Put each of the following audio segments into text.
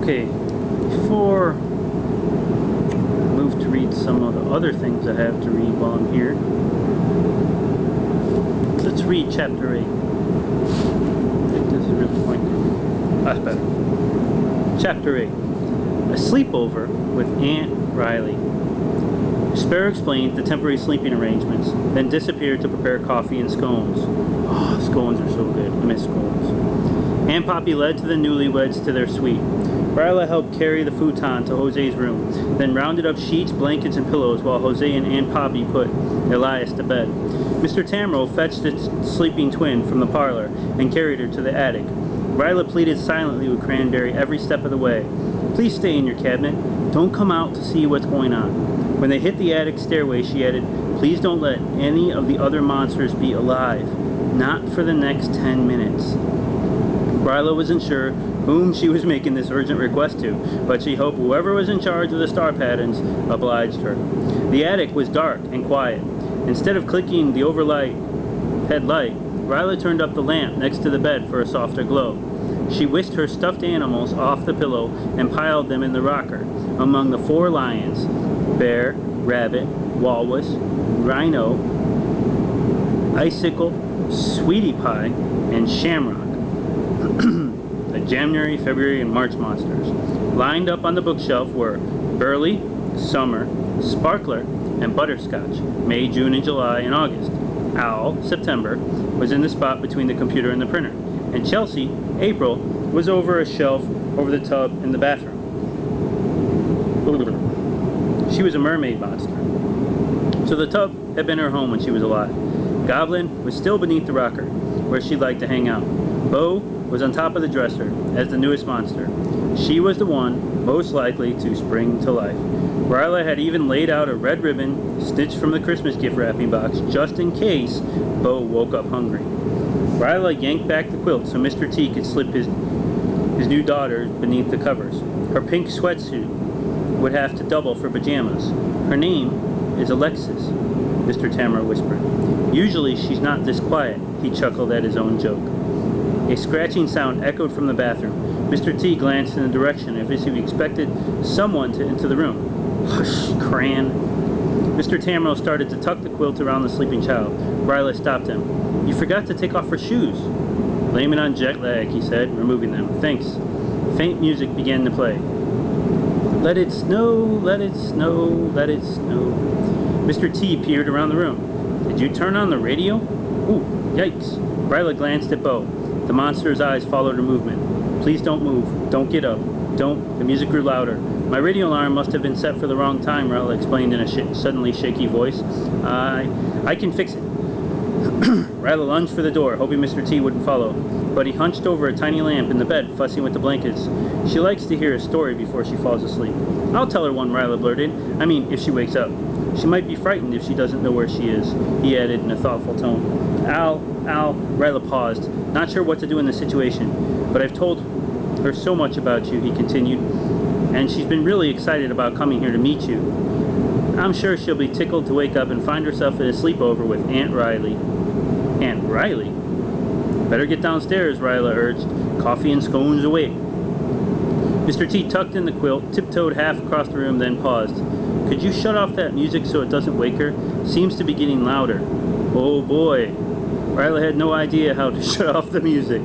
Okay, before I move to read some of the other things I have to read while I'm here, let's read chapter 8. I think this is really pointed. That's better. Chapter 8. A sleepover with Aunt Riley. Sparrow explained the temporary sleeping arrangements, then disappeared to prepare coffee and scones. Oh, scones are so good. I miss scones. Aunt Poppy led to the newlyweds to their suite. Ryla helped carry the futon to Jose's room, then rounded up sheets, blankets, and pillows while Jose and Aunt Poppy put Elias to bed. Mr. Tamro fetched its sleeping twin from the parlor and carried her to the attic. Ryla pleaded silently with Cranberry every step of the way. "Please stay in your cabinet. Don't come out to see what's going on." When they hit the attic stairway, she added, "Please don't let any of the other monsters be alive. Not for the next 10 minutes. Ryla wasn't sure whom she was making this urgent request to, but she hoped whoever was in charge of the star patterns obliged her. The attic was dark and quiet. Instead of clicking the overhead light, Ryla turned up the lamp next to the bed for a softer glow. She whisked her stuffed animals off the pillow and piled them in the rocker, among the 4 lions: bear, rabbit, walrus, rhino, icicle, sweetie pie, and shamrock. The January, February, and March monsters. Lined up on the bookshelf were Burley, Summer, Sparkler, and Butterscotch, May, June, and July, and August. Owl, September, was in the spot between the computer and the printer, and Chelsea, April, was over a shelf over the tub in the bathroom. She was a mermaid monster, so the tub had been her home when she was alive. Goblin was still beneath the rocker, where she liked to hang out. Bo was on top of the dresser as the newest monster. She was the one most likely to spring to life. Ryla had even laid out a red ribbon stitched from the Christmas gift wrapping box just in case Bo woke up hungry. Ryla yanked back the quilt so Mr. T could slip his new daughter beneath the covers. Her pink sweatsuit would have to double for pajamas. "Her name is Alexis," Mr. Tamara whispered. "Usually she's not this quiet," he chuckled at his own joke. A scratching sound echoed from the bathroom. Mr. T glanced in the direction as if he expected someone to enter the room. "Hush, Cran." Mr. Tamro started to tuck the quilt around the sleeping child. Ryla stopped him. "You forgot to take off her shoes." "Blame it on jet lag," he said, removing them. "Thanks." Faint music began to play. "Let it snow, let it snow, let it snow." Mr. T peered around the room. "Did you turn on the radio?" "Ooh, yikes." Ryla glanced at Bo. The monster's eyes followed her movement. "Please don't move. Don't get up. Don't." The music grew louder. "My radio alarm must have been set for the wrong time," Ryla explained in a suddenly shaky voice. I can fix it." Ryla lunged for the door, hoping Mr. T wouldn't follow, but he hunched over a tiny lamp in the bed, fussing with the blankets. "She likes to hear a story before she falls asleep." "I'll tell her one," Ryla blurted. "I mean, if she wakes up. She might be frightened if she doesn't know where she is," he added in a thoughtful tone. Al, Ryla paused, not sure what to do in this situation. "But I've told her so much about you," he continued, "and she's been really excited about coming here to meet you. I'm sure she'll be tickled to wake up and find herself at a sleepover with Aunt Riley." "Aunt Riley?" "Better get downstairs," Ryla urged. "Coffee and scones away." Mr. T tucked in the quilt, tiptoed half across the room, then paused. "Could you shut off that music so it doesn't wake her? Seems to be getting louder." "Oh boy." Ryla had no idea how to shut off the music.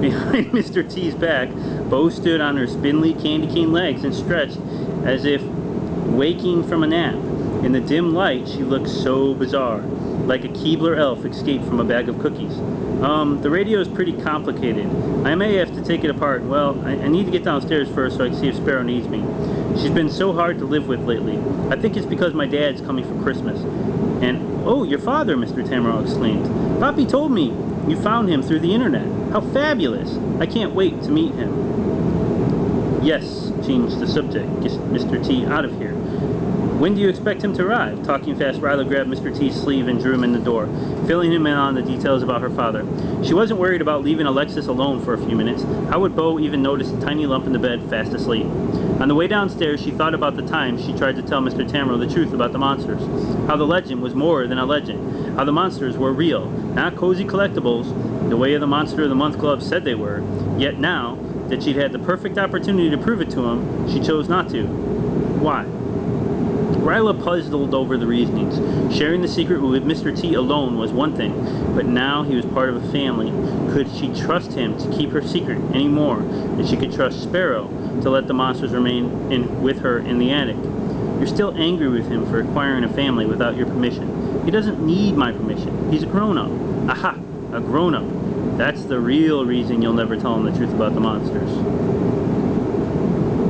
Behind Mr. T's back, Bo stood on her spindly candy cane legs and stretched as if waking from a nap. In the dim light, she looked so bizarre, like a Keebler elf escaped from a bag of cookies. The radio is pretty complicated. I may have to take it apart. Well, I need to get downstairs first so I can see if Sparrow needs me. She's been so hard to live with lately. I think it's because my dad's coming for Christmas." And, "Oh, your father," Mr. Tamaro exclaimed. "Poppy told me you found him through the internet. How fabulous. I can't wait to meet him." "Yes," changed the subject. "Get Mr. T out of here." "When do you expect him to arrive?" Talking fast, Ryla grabbed Mr. T's sleeve and drew him in the door, filling him in on the details about her father. She wasn't worried about leaving Alexis alone for a few minutes. How would Bo even notice a tiny lump in the bed fast asleep? On the way downstairs, she thought about the time she tried to tell Mr. Tamro the truth about the monsters. How the legend was more than a legend. How the monsters were real, not cozy collectibles, the way the Monster of the Month Club said they were. Yet now, that she'd had the perfect opportunity to prove it to him, she chose not to. Why? Ryla puzzled over the reasonings. Sharing the secret with Mr. T alone was one thing, but now he was part of a family. Could she trust him to keep her secret any more than she could trust Sparrow to let the monsters remain with her in the attic? You're still angry with him for acquiring a family without your permission. He doesn't need my permission. He's a grown-up. Aha! A grown-up. That's the real reason you'll never tell him the truth about the monsters.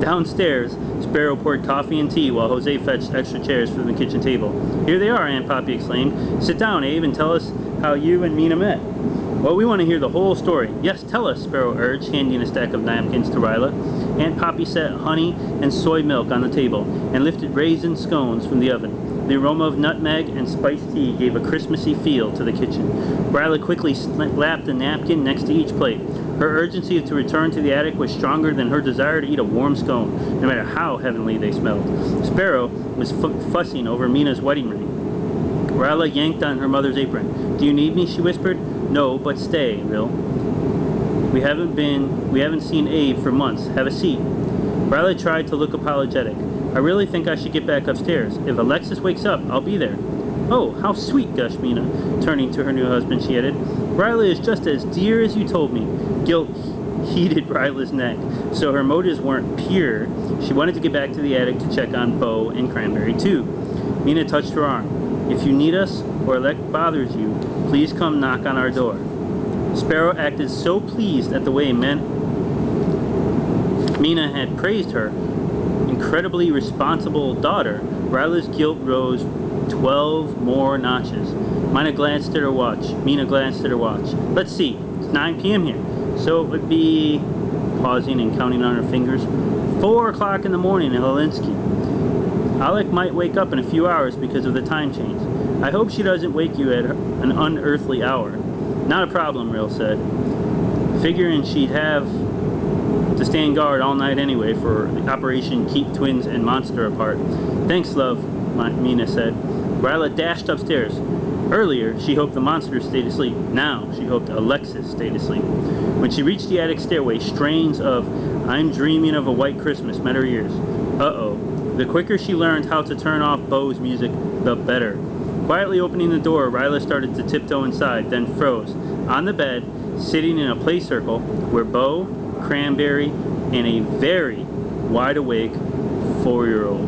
Downstairs, Sparrow poured coffee and tea while Jose fetched extra chairs from the kitchen table. Here they are, Aunt Poppy exclaimed. Sit down, Abe, and tell us how you and Mina met. Well, we want to hear the whole story. Yes, tell us, Sparrow urged, handing a stack of napkins to Ryla. Aunt Poppy set honey and soy milk on the table and lifted raisin scones from the oven. The aroma of nutmeg and spiced tea gave a Christmassy feel to the kitchen. Ryla quickly slapped a napkin next to each plate. Her urgency to return to the attic was stronger than her desire to eat a warm scone, no matter how heavenly they smelled. Sparrow was fussing over Mina's wedding ring. Ryla yanked on her mother's apron. Do you need me? She whispered. No, but stay, Rill. We haven't seen Abe for months. Have a seat. Ryla tried to look apologetic. I really think I should get back upstairs. If Alexis wakes up, I'll be there. Oh, how sweet, gushed Mina. Turning to her new husband, she added, Ryla is just as dear as you told me. Guilt heated Ryla's neck, so her motives weren't pure. She wanted to get back to the attic to check on Bo and Cranberry, too. Mina touched her arm. If you need us, or Alec bothers you, please come knock on our door. Sparrow acted so pleased at the way Mina had praised her incredibly responsible daughter, Ryla's guilt rose 12 more notches. Mina glanced at her watch. Let's see, it's 9 p.m. here, so it would be, pausing and counting on her fingers, 4 o'clock in the morning in Helsinki. Alec might wake up in a few hours because of the time change. I hope she doesn't wake you at an unearthly hour. Not a problem, Rill said, figuring she'd have to stand guard all night anyway for Operation Keep Twins and Monster apart. Thanks, love, Mina said. Ryla dashed upstairs. Earlier, she hoped the monsters stayed asleep. Now, she hoped Alexis stayed asleep. When she reached the attic stairway, strains of I'm Dreaming of a White Christmas met her ears. Uh-oh. The quicker she learned how to turn off Bo's music, the better. Quietly opening the door, Ryla started to tiptoe inside, then froze. On the bed, sitting in a play circle, were Bo, Cranberry, and a very wide-awake 4-year-old.